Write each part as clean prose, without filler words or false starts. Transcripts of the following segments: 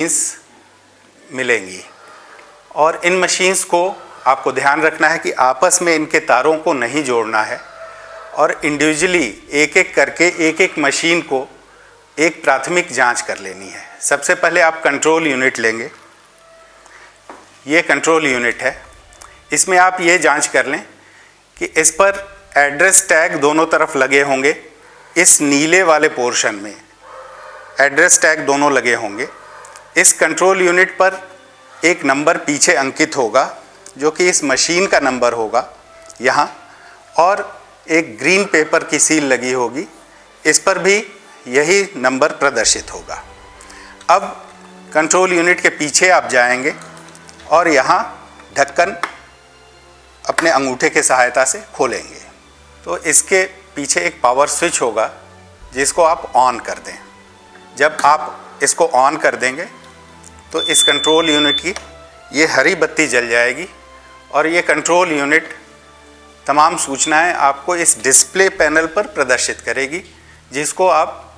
Machines मिलेंगी और इन machines को आपको ध्यान रखना है कि आपस में इनके तारों को नहीं जोड़ना है और इंडिविजुअली एक एक करके एक एक मशीन को एक प्राथमिक जांच कर लेनी है। सबसे पहले आप कंट्रोल यूनिट लेंगे। ये कंट्रोल यूनिट है। इसमें आप ये जांच कर लें कि इस पर एड्रेस टैग दोनों तरफ लगे होंगे। इस नीले वाले पोर्शन में एड्रेस टैग दोनों लगे होंगे। इस कंट्रोल यूनिट पर एक नंबर पीछे अंकित होगा जो कि इस मशीन का नंबर होगा यहाँ, और एक ग्रीन पेपर की सील लगी होगी, इस पर भी यही नंबर प्रदर्शित होगा। अब कंट्रोल यूनिट के पीछे आप जाएंगे और यहाँ ढक्कन अपने अंगूठे के सहायता से खोलेंगे तो इसके पीछे एक पावर स्विच होगा जिसको आप ऑन कर दें। जब आप इसको ऑन कर देंगे तो इस कंट्रोल यूनिट की ये हरी बत्ती जल जाएगी और ये कंट्रोल यूनिट तमाम सूचनाएं आपको इस डिस्प्ले पैनल पर प्रदर्शित करेगी, जिसको आप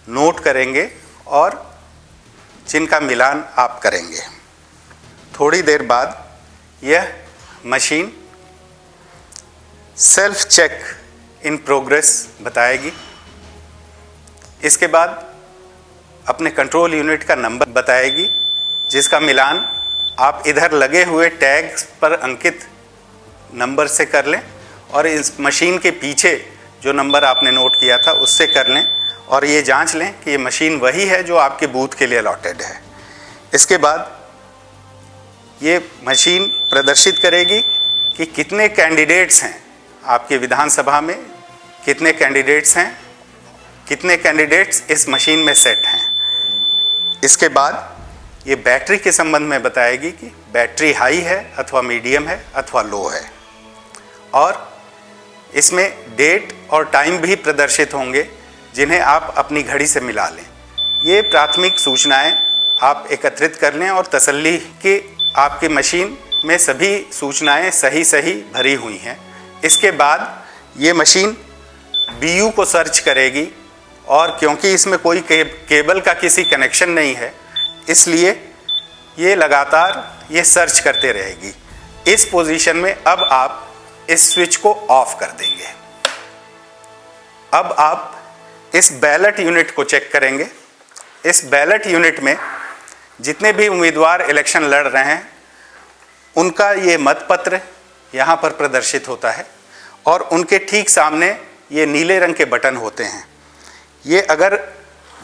नोट करेंगे और जिनका मिलान आप करेंगे। थोड़ी देर बाद यह machine self check in progress बताएगी। इसके बाद अपने कंट्रोल यूनिट का नंबर बताएगी, जिसका मिलान आप इधर लगे हुए टैग पर अंकित नंबर से कर लें और इस मशीन के पीछे जो नंबर आपने नोट किया था उससे कर लें और ये जांच लें कि ये मशीन वही है जो आपके बूथ के लिए अलॉटेड है। इसके बाद ये मशीन प्रदर्शित करेगी कि कितने कैंडिडेट्स हैं आपके विधानसभा में, कितने कैंडिडेट्स हैं, कितने कैंडिडेट्स इस मशीन में सेट हैं। इसके बाद ये बैटरी के संबंध में बताएगी कि बैटरी हाई है अथवा मीडियम है अथवा लो है, और इसमें डेट और टाइम भी प्रदर्शित होंगे जिन्हें आप अपनी घड़ी से मिला लें। ये प्राथमिक सूचनाएं आप एकत्रित कर लें और तसल्ली कि आपकी मशीन में सभी सूचनाएं सही भरी हुई हैं। इसके बाद ये मशीन BU को सर्च करेगी और क्योंकि इसमें कोई केबल का किसी कनेक्शन नहीं है, इसलिए ये लगातार ये सर्च करते रहेगी। इस पोजीशन में अब आप इस स्विच को ऑफ कर देंगे। अब आप इस बैलेट यूनिट को चेक करेंगे। इस बैलेट यूनिट में जितने भी उम्मीदवार इलेक्शन लड़ रहे हैं उनका ये मतपत्र यहाँ पर प्रदर्शित होता है और उनके ठीक सामने ये नीले रंग के बटन होते हैं। ये अगर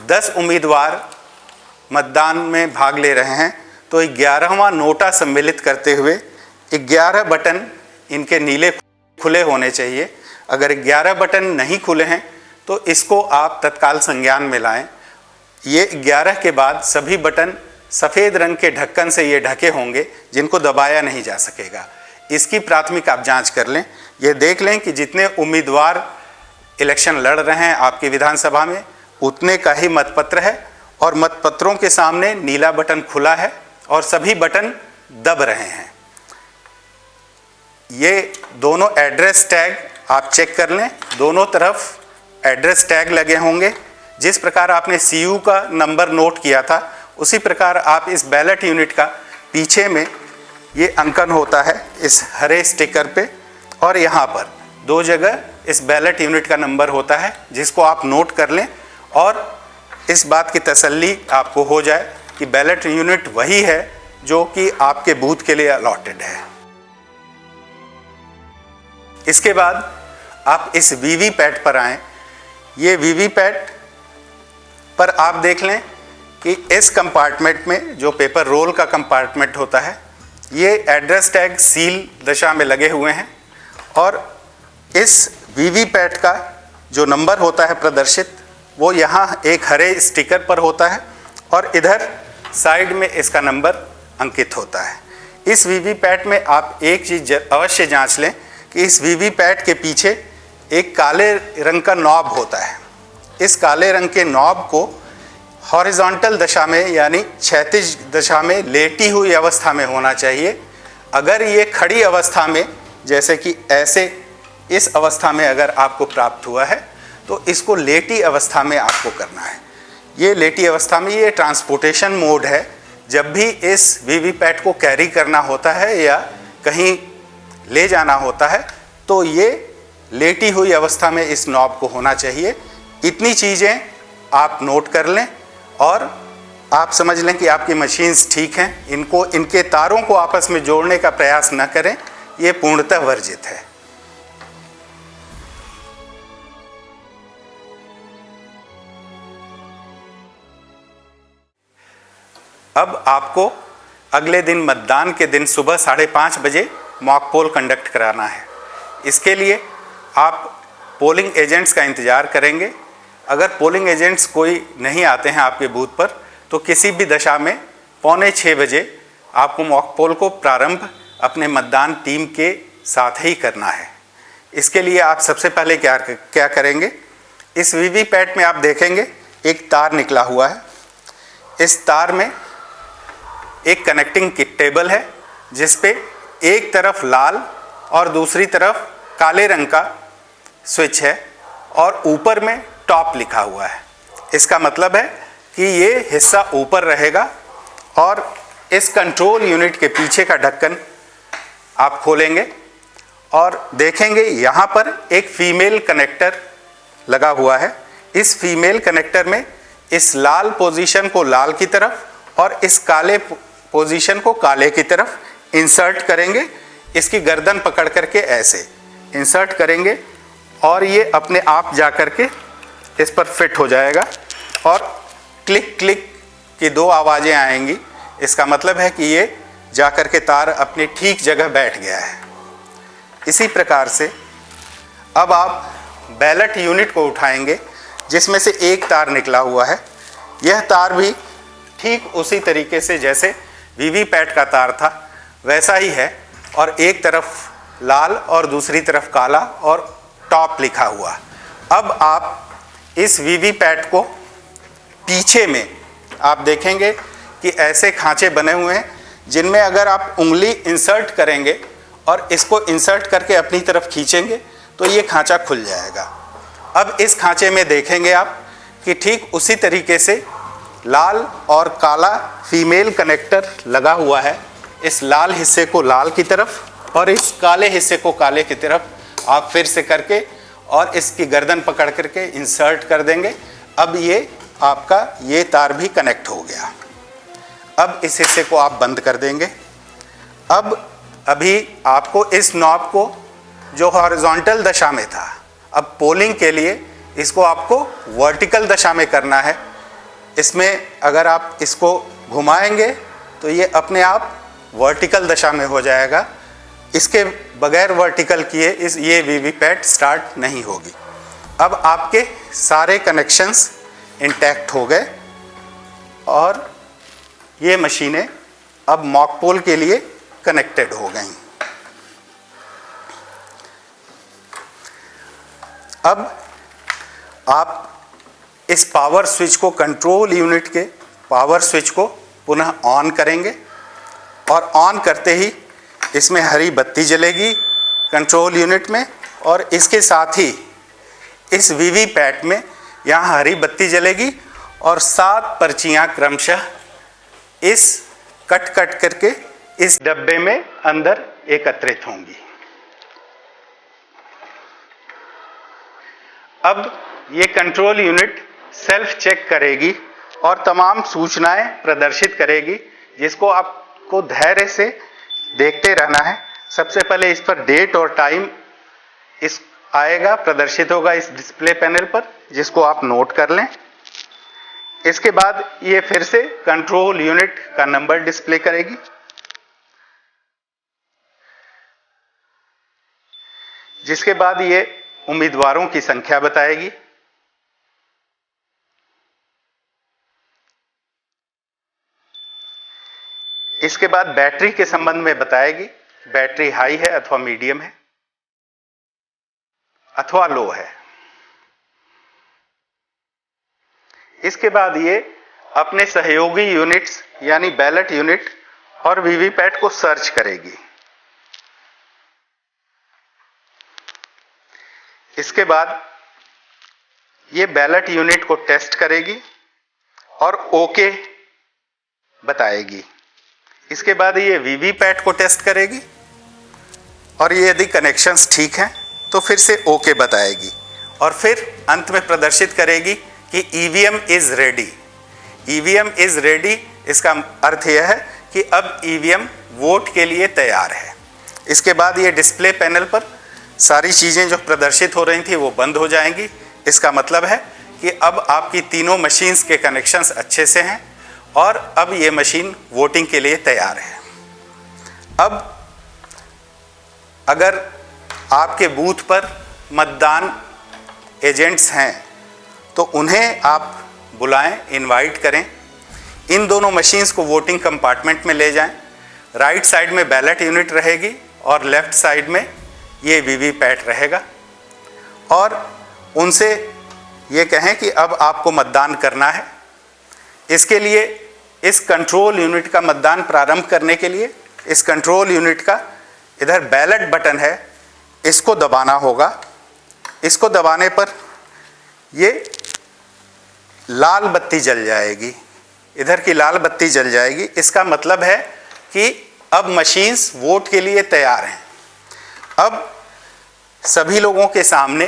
10 उम्मीदवार मतदान में भाग ले रहे हैं तो 11वां नोटा सम्मिलित करते हुए 11 बटन इनके नीले खुले होने चाहिए। अगर 11 बटन नहीं खुले हैं तो इसको आप तत्काल संज्ञान में लाएं। ये 11 के बाद सभी बटन सफ़ेद रंग के ढक्कन से ये ढके होंगे जिनको दबाया नहीं जा सकेगा। इसकी प्राथमिक आप जांच कर लें। ये देख लें कि जितने उम्मीदवार इलेक्शन लड़ रहे हैं आपकी विधानसभा में उतने का ही मतपत्र है और मतपत्रों के सामने नीला बटन खुला है और सभी बटन दब रहे हैं। ये दोनों एड्रेस टैग आप चेक कर लें। दोनों तरफ एड्रेस टैग लगे होंगे। जिस प्रकार आपने CU का नंबर नोट किया था उसी प्रकार आप इस बैलेट यूनिट का पीछे में ये अंकन होता है इस हरे स्टिकर पे, और यहाँ पर 2 जगह इस बैलेट यूनिट का नंबर होता है जिसको आप नोट कर लें और इस बात की तसल्ली आपको हो जाए कि बैलेट यूनिट वही है जो कि आपके बूथ के लिए अलॉटेड है। इसके बाद आप इस वीवीपैट पर आएँ। ये वीवीपैट पर आप देख लें कि इस कंपार्टमेंट में जो पेपर रोल का कंपार्टमेंट होता है ये एड्रेस टैग सील दशा में लगे हुए हैं और इस वीवीपैट का जो नंबर होता है प्रदर्शित वो यहाँ एक हरे स्टिकर पर होता है और इधर साइड में इसका नंबर अंकित होता है। इस वीवीपैट में आप एक चीज़ अवश्य जांच लें कि इस वीवीपैट के पीछे एक काले रंग का नॉब होता है। इस काले रंग के नॉब को हॉरिजॉन्टल दशा में यानी क्षैतिज दशा में लेटी हुई अवस्था में होना चाहिए। अगर ये खड़ी अवस्था में जैसे कि ऐसे इस अवस्था में अगर आपको प्राप्त हुआ है तो इसको लेटी अवस्था में आपको करना है। ये लेटी अवस्था में ये ट्रांसपोर्टेशन मोड है जब भी इस वीवीपैट को कैरी करना होता है या कहीं ले जाना होता है तो ये लेटी हुई अवस्था में इस नॉब को होना चाहिए। इतनी चीज़ें आप नोट कर लें और आप समझ लें कि आपकी मशीन्स ठीक हैं। इनके तारों को आपस में जोड़ने का प्रयास न करें, ये पूर्णतः वर्जित है। अब आपको अगले दिन मतदान के दिन सुबह 5:30 बजे मॉक पोल कंडक्ट कराना है। इसके लिए आप पोलिंग एजेंट्स का इंतज़ार करेंगे। अगर पोलिंग एजेंट्स कोई नहीं आते हैं आपके बूथ पर तो किसी भी दशा में 5:45 बजे आपको मॉक पोल को प्रारंभ अपने मतदान टीम के साथ ही करना है। इसके लिए आप सबसे पहले क्या करेंगे, इस वीवीपैट में आप देखेंगे एक तार निकला हुआ है। इस तार में एक कनेक्टिंग टेबल है जिस पे एक तरफ लाल और दूसरी तरफ काले रंग का स्विच है और ऊपर में टॉप लिखा हुआ है। इसका मतलब है कि ये हिस्सा ऊपर रहेगा और इस कंट्रोल यूनिट के पीछे का ढक्कन आप खोलेंगे और देखेंगे यहाँ पर एक फीमेल कनेक्टर लगा हुआ है। इस फीमेल कनेक्टर में इस लाल पोजीशन को लाल की तरफ और इस काले पोजीशन को काले की तरफ इंसर्ट करेंगे। इसकी गर्दन पकड़ करके ऐसे इंसर्ट करेंगे और ये अपने आप जा कर के इस पर फिट हो जाएगा और क्लिक क्लिक की 2 आवाज़ें आएंगी। इसका मतलब है कि ये जा कर के तार अपनी ठीक जगह बैठ गया है। इसी प्रकार से अब आप बैलेट यूनिट को उठाएंगे जिसमें से एक तार निकला हुआ है। यह तार भी ठीक उसी तरीके से जैसे वीवीपैट का तार था वैसा ही है और एक तरफ लाल और दूसरी तरफ काला और टॉप लिखा हुआ। अब आप इस वीवीपैट को पीछे में आप देखेंगे कि ऐसे खांचे बने हुए हैं जिनमें अगर आप उंगली इंसर्ट करेंगे और इसको इंसर्ट करके अपनी तरफ खींचेंगे तो ये खांचा खुल जाएगा। अब इस खांचे में देखेंगे आप कि ठीक उसी तरीके से लाल और काला फीमेल कनेक्टर लगा हुआ है। इस लाल हिस्से को लाल की तरफ और इस काले हिस्से को काले की तरफ आप फिर से करके और इसकी गर्दन पकड़ करके इंसर्ट कर देंगे। अब ये आपका ये तार भी कनेक्ट हो गया। अब इस हिस्से को आप बंद कर देंगे। अब अभी आपको इस नॉब को जो हॉरिजॉन्टल दशा में था, अब पोलिंग के लिए इसको आपको वर्टिकल दशा में करना है। इसमें अगर आप इसको घुमाएंगे तो ये अपने आप वर्टिकल दशा में हो जाएगा। इसके बगैर वर्टिकल किए ये वीवीपैट स्टार्ट नहीं होगी। अब आपके सारे कनेक्शंस इंटैक्ट हो गए और ये मशीनें अब मॉक पोल के लिए कनेक्टेड हो गई। अब आप इस पावर स्विच को, कंट्रोल यूनिट के पावर स्विच को पुनः ऑन करेंगे और ऑन करते ही इसमें हरी बत्ती जलेगी कंट्रोल यूनिट में और इसके साथ ही इस वीवीपैट में यहाँ हरी बत्ती जलेगी और 7 पर्चियाँ क्रमशः इस कट करके इस डब्बे में अंदर एकत्रित होंगी। अब ये कंट्रोल यूनिट सेल्फ चेक करेगी और तमाम सूचनाएं प्रदर्शित करेगी, जिसको आपको धैर्य से देखते रहना है। सबसे पहले इस पर डेट और टाइम इस आएगा, प्रदर्शित होगा इस डिस्प्ले पैनल पर, जिसको आप नोट कर लें। इसके बाद ये फिर से कंट्रोल यूनिट का नंबर डिस्प्ले करेगी। जिसके बाद ये उम्मीदवारों की संख्या बताएगी। इसके बाद बैटरी के संबंध में बताएगी, बैटरी हाई है अथवा मीडियम है अथवा लो है। इसके बाद ये अपने सहयोगी यूनिट्स यानी बैलेट यूनिट और वीवीपैट को सर्च करेगी। इसके बाद ये बैलेट यूनिट को टेस्ट करेगी और ओके बताएगी। इसके बाद ये वीवीपैट को टेस्ट करेगी और ये यदि कनेक्शंस ठीक हैं तो फिर से ओके बताएगी और फिर अंत में प्रदर्शित करेगी कि EVM is ready. EVM is ready, इसका अर्थ यह है कि अब ईवीएम वोट के लिए तैयार है। इसके बाद ये डिस्प्ले पैनल पर सारी चीज़ें जो प्रदर्शित हो रही थी वो बंद हो जाएंगी। इसका मतलब है कि अब आपकी तीनों मशीन्स के कनेक्शंस अच्छे से हैं और अब ये मशीन वोटिंग के लिए तैयार है। अब अगर आपके बूथ पर मतदान एजेंट्स हैं तो उन्हें आप बुलाएं, इनवाइट करें। इन दोनों मशीन्स को वोटिंग कंपार्टमेंट में ले जाएं। राइट साइड में बैलेट यूनिट रहेगी और लेफ्ट साइड में ये वीवीपैट रहेगा और उनसे ये कहें कि अब आपको मतदान करना है। इसके लिए इस कंट्रोल यूनिट का मतदान प्रारंभ करने के लिए इस कंट्रोल यूनिट का इधर बैलेट बटन है, इसको दबाना होगा। इसको दबाने पर ये लाल बत्ती जल जाएगी, इधर की लाल बत्ती जल जाएगी। इसका मतलब है कि अब मशीन्स वोट के लिए तैयार हैं। अब सभी लोगों के सामने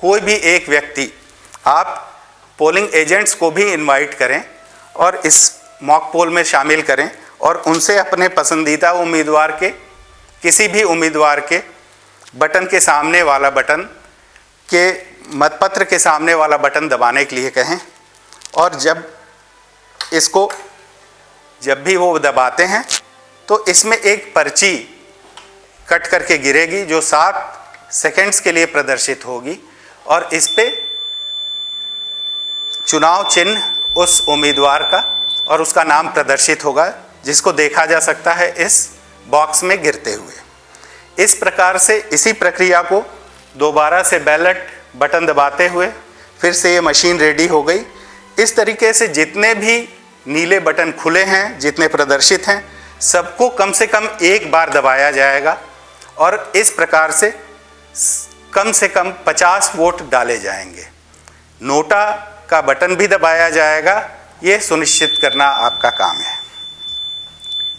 कोई भी एक व्यक्ति, आप पोलिंग एजेंट्स को भी इनवाइट करें और इस मॉक पोल में शामिल करें और उनसे अपने पसंदीदा उम्मीदवार के, किसी भी उम्मीदवार के बटन के सामने वाला बटन के मतपत्र के सामने वाला बटन दबाने के लिए कहें और जब भी वो दबाते हैं तो इसमें एक पर्ची कट करके गिरेगी जो 7 सेकंड्स के लिए प्रदर्शित होगी और इस पे चुनाव चिन्ह उस उम्मीदवार का और उसका नाम प्रदर्शित होगा, जिसको देखा जा सकता है इस बॉक्स में गिरते हुए। इस प्रकार से इसी प्रक्रिया को दोबारा से बैलेट बटन दबाते हुए फिर से ये मशीन रेडी हो गई। इस तरीके से जितने भी नीले बटन खुले हैं, जितने प्रदर्शित हैं, सबको कम से कम एक बार दबाया जाएगा और इस प्रकार से कम 50 वोट डाले जाएंगे। नोटा का बटन भी दबाया जाएगा, ये सुनिश्चित करना आपका काम है।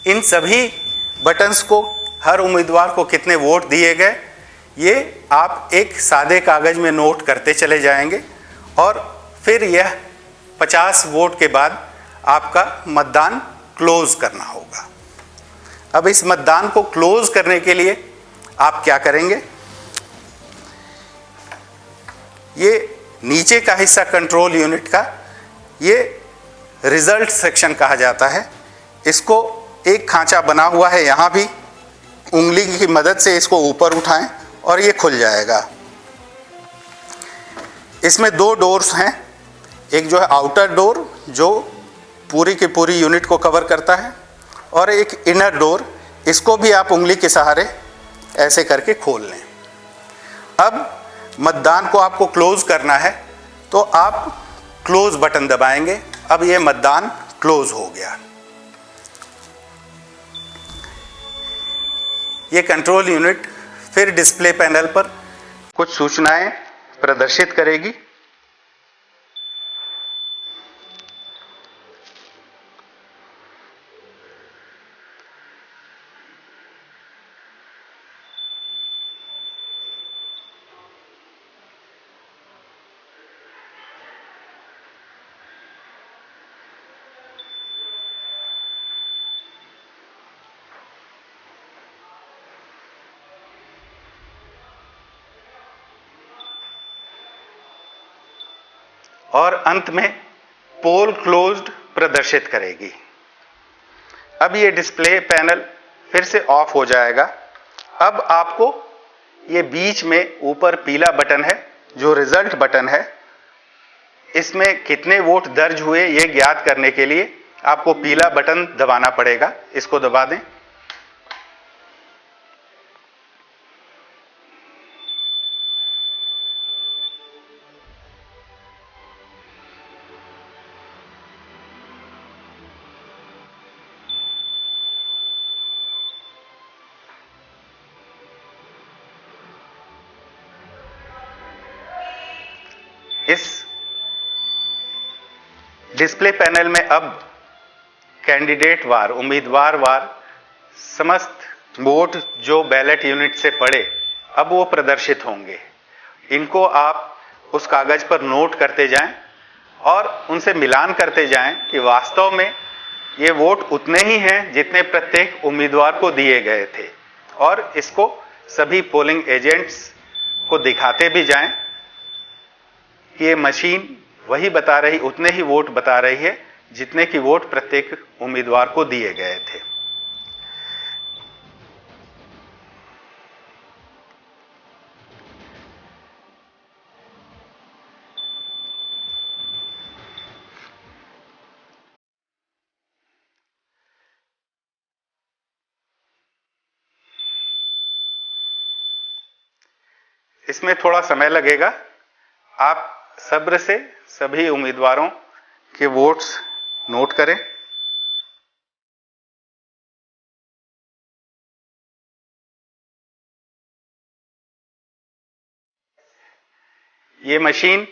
इन सभी बटन्स को, हर उम्मीदवार को कितने वोट दिए गए, ये आप एक सादे कागज में नोट करते चले जाएंगे और फिर यह 50 वोट के बाद आपका मतदान क्लोज करना होगा। अब इस मतदान को क्लोज करने के लिए आप क्या करेंगे? ये नीचे का हिस्सा कंट्रोल यूनिट का, ये रिजल्ट सेक्शन कहा जाता है। इसको एक खांचा बना हुआ है, यहाँ भी उंगली की मदद से इसको ऊपर उठाएं और ये खुल जाएगा। इसमें 2 डोर्स हैं, एक जो है आउटर डोर जो पूरी की पूरी यूनिट को कवर करता है और एक इनर डोर, इसको भी आप उंगली के सहारे ऐसे करके खोल लें। अब मतदान को आपको क्लोज करना है तो आप क्लोज बटन दबाएंगे। अब ये मतदान क्लोज हो गया। ये कंट्रोल यूनिट फिर डिस्प्ले पैनल पर कुछ सूचनाएं प्रदर्शित करेगी। और अंत में पोल क्लोज्ड प्रदर्शित करेगी। अब ये डिस्प्ले पैनल फिर से ऑफ हो जाएगा। अब आपको ये बीच में ऊपर पीला बटन है जो रिजल्ट बटन है, इसमें कितने वोट दर्ज हुए ये ज्ञात करने के लिए आपको पीला बटन दबाना पड़ेगा। इसको दबा दें। इस डिस्प्ले पैनल में अब कैंडिडेट वार, उम्मीदवार वार समस्त वोट जो बैलेट यूनिट से पड़े अब वो प्रदर्शित होंगे। इनको आप उस कागज पर नोट करते जाएं और उनसे मिलान करते जाएं कि वास्तव में ये वोट उतने ही हैं जितने प्रत्येक उम्मीदवार को दिए गए थे, और इसको सभी पोलिंग एजेंट्स को दिखाते भी जाएं कि ये मशीन वही बता रही, उतने ही वोट बता रही है जितने की वोट प्रत्येक उम्मीदवार को दिए गए थे। इसमें थोड़ा समय लगेगा। आप सब्र से सभी उम्मीदवारों के वोट्स नोट करें। ये मशीन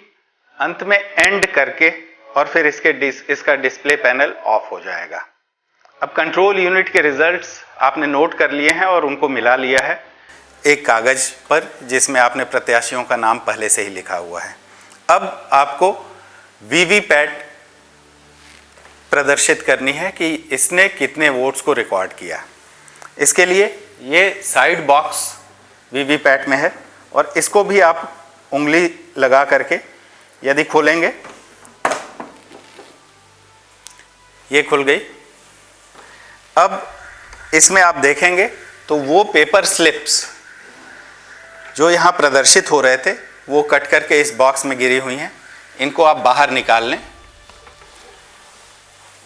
अंत में एंड करके और फिर इसका डिस्प्ले पैनल ऑफ हो जाएगा। अब कंट्रोल यूनिट के रिजल्ट्स आपने नोट कर लिए हैं और उनको मिला लिया है एक कागज पर जिसमें आपने प्रत्याशियों का नाम पहले से ही लिखा हुआ है। अब आपको वीवीपैट प्रदर्शित करनी है कि इसने कितने वोट्स को रिकॉर्ड किया। इसके लिए ये साइड बॉक्स वीवीपैट में है और इसको भी आप उंगली लगा करके यदि खोलेंगे, ये खुल गई। अब इसमें आप देखेंगे तो वो पेपर स्लिप्स जो यहाँ प्रदर्शित हो रहे थे वो कट करके इस बॉक्स में गिरी हुई हैं। इनको आप बाहर निकाल लें,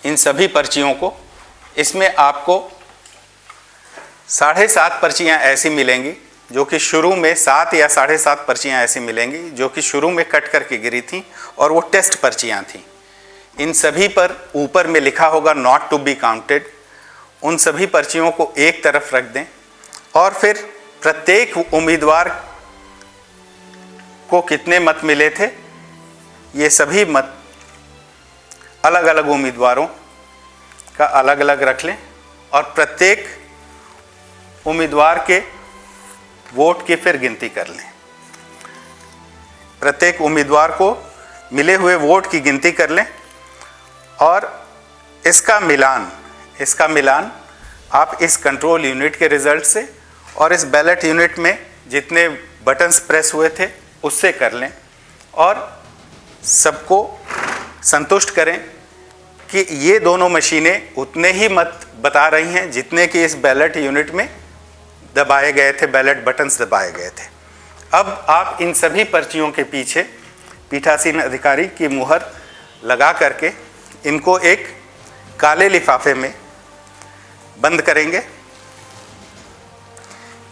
इन सभी पर्चियों को। इसमें आपको 7.5 पर्चियाँ ऐसी मिलेंगी जो कि शुरू में 7 या 7.5 पर्चियाँ ऐसी मिलेंगी जो कि शुरू में कट करके गिरी थी और वो टेस्ट पर्चियाँ थीं। इन सभी पर ऊपर में लिखा होगा नॉट टू बी काउंटेड। उन सभी पर्चियों को एक तरफ रख दें और फिर प्रत्येक उम्मीदवार को कितने मत मिले थे ये सभी मत अलग अलग उम्मीदवारों का अलग अलग रख लें और प्रत्येक उम्मीदवार के वोट की फिर गिनती कर लें। प्रत्येक उम्मीदवार को मिले हुए वोट की गिनती कर लें और इसका मिलान आप इस कंट्रोल यूनिट के रिजल्ट से और इस बैलेट यूनिट में जितने बटन्स प्रेस हुए थे उससे कर लें और सबको संतुष्ट करें कि ये दोनों मशीनें उतने ही मत बता रही हैं जितने कि इस बैलेट यूनिट में दबाए गए थे, बैलेट बटन्स दबाए गए थे। अब आप इन सभी पर्चियों के पीछे पीठासीन अधिकारी की मुहर लगा करके इनको एक काले लिफाफे में बंद करेंगे।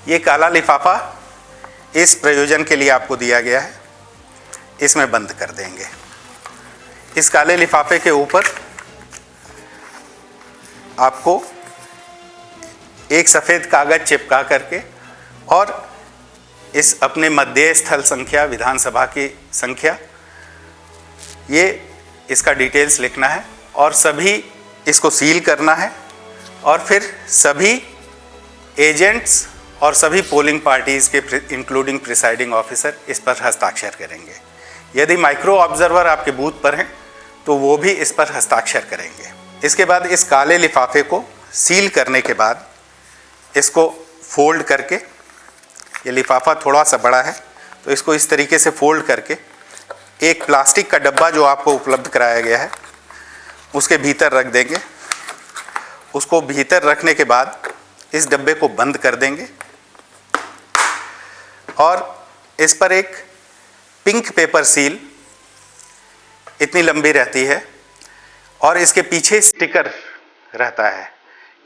ये काला लिफाफा इस प्रयोजन के लिए आपको दिया गया है, इसमें बंद कर देंगे। इस काले लिफाफे के ऊपर आपको एक सफ़ेद कागज चिपका करके और इस अपने मध्य स्थल संख्या, विधानसभा की संख्या, ये इसका डिटेल्स लिखना है और सभी इसको सील करना है और फिर सभी एजेंट्स और सभी पोलिंग पार्टीज़ के इंक्लूडिंग प्रिसाइडिंग ऑफिसर इस पर हस्ताक्षर करेंगे। यदि माइक्रो ऑब्जर्वर आपके बूथ पर हैं तो वो भी इस पर हस्ताक्षर करेंगे। इसके बाद इस काले लिफाफे को सील करने के बाद इसको फोल्ड करके, ये लिफाफा थोड़ा सा बड़ा है तो इसको इस तरीके से फोल्ड करके एक प्लास्टिक का डब्बा जो आपको उपलब्ध कराया गया है उसके भीतर रख देंगे। उसको भीतर रखने के बाद इस डब्बे को बंद कर देंगे और इस पर एक पिंक पेपर सील इतनी लंबी रहती है और इसके पीछे स्टिकर रहता है।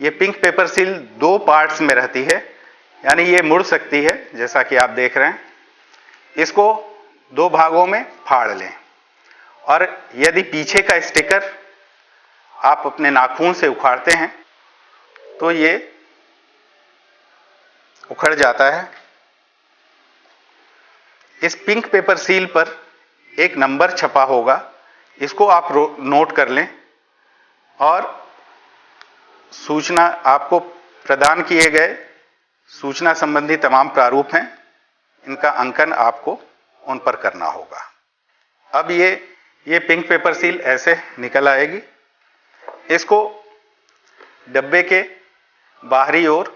ये पिंक पेपर सील 2 पार्ट्स में रहती है, यानी ये मुड़ सकती है जैसा कि आप देख रहे हैं। इसको 2 भागों में फाड़ लें और यदि पीछे का स्टिकर आप अपने नाखून से उखाड़ते हैं तो ये उखड़ जाता है। इस पिंक पेपर सील पर एक नंबर छपा होगा, इसको आप नोट कर लें और सूचना आपको प्रदान किए गए सूचना संबंधी तमाम प्रारूप हैं, इनका अंकन आपको उन पर करना होगा। अब ये पिंक पेपर सील ऐसे निकल आएगी। इसको डब्बे के बाहरी ओर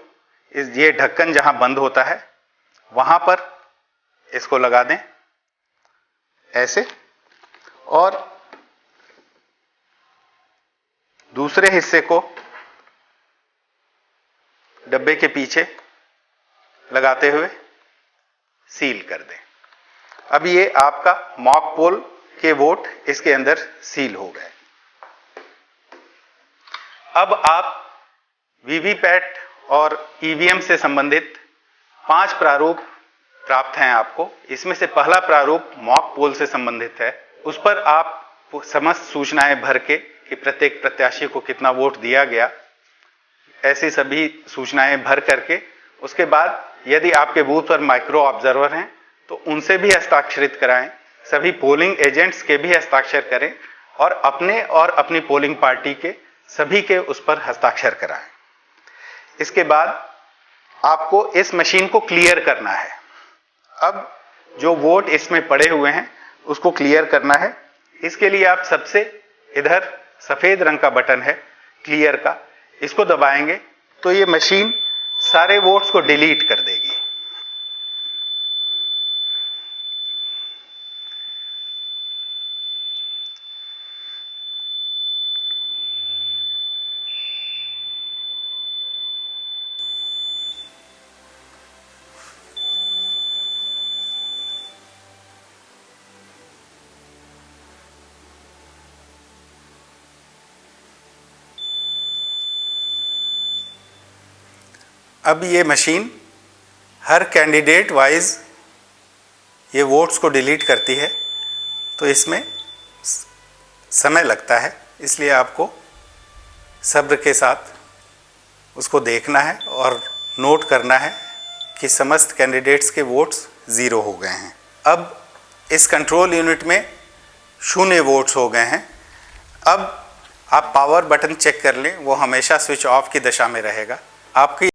ये ढक्कन जहां बंद होता है वहां पर इसको लगा दें ऐसे, और दूसरे हिस्से को डब्बे के पीछे लगाते हुए सील कर दें। अब ये आपका मॉक पोल के वोट इसके अंदर सील हो गए। अब आप वीवीपैट और ईवीएम से संबंधित 5 प्रारूप प्राप्त हैं आपको। इसमें से पहला प्रारूप मॉक पोल से संबंधित है। उस पर आप समस्त सूचनाएं भर के कि प्रत्येक प्रत्याशी को कितना वोट दिया गया, ऐसी सभी सूचनाएं भर करके उसके बाद यदि आपके बूथ पर माइक्रो ऑब्जर्वर हैं तो उनसे भी हस्ताक्षरित कराएं, सभी पोलिंग एजेंट्स के भी हस्ताक्षर करें और अपने और अपनी पोलिंग पार्टी के सभी के उस पर हस्ताक्षर कराएं। इसके बाद आपको इस मशीन को क्लियर करना है। अब जो वोट इसमें पड़े हुए हैं उसको क्लियर करना है। इसके लिए आप सबसे इधर सफेद रंग का बटन है क्लियर का, इसको दबाएंगे तो ये मशीन सारे वोट्स को डिलीट कर देगी। अब ये मशीन हर कैंडिडेट वाइज ये वोट्स को डिलीट करती है, तो इसमें समय लगता है, इसलिए आपको सब्र के साथ उसको देखना है और नोट करना है कि समस्त कैंडिडेट्स के वोट्स 0 हो गए हैं। अब इस कंट्रोल यूनिट में 0 वोट्स हो गए हैं। अब आप पावर बटन चेक कर लें, वो हमेशा स्विच ऑफ की दशा में रहेगा। आपकी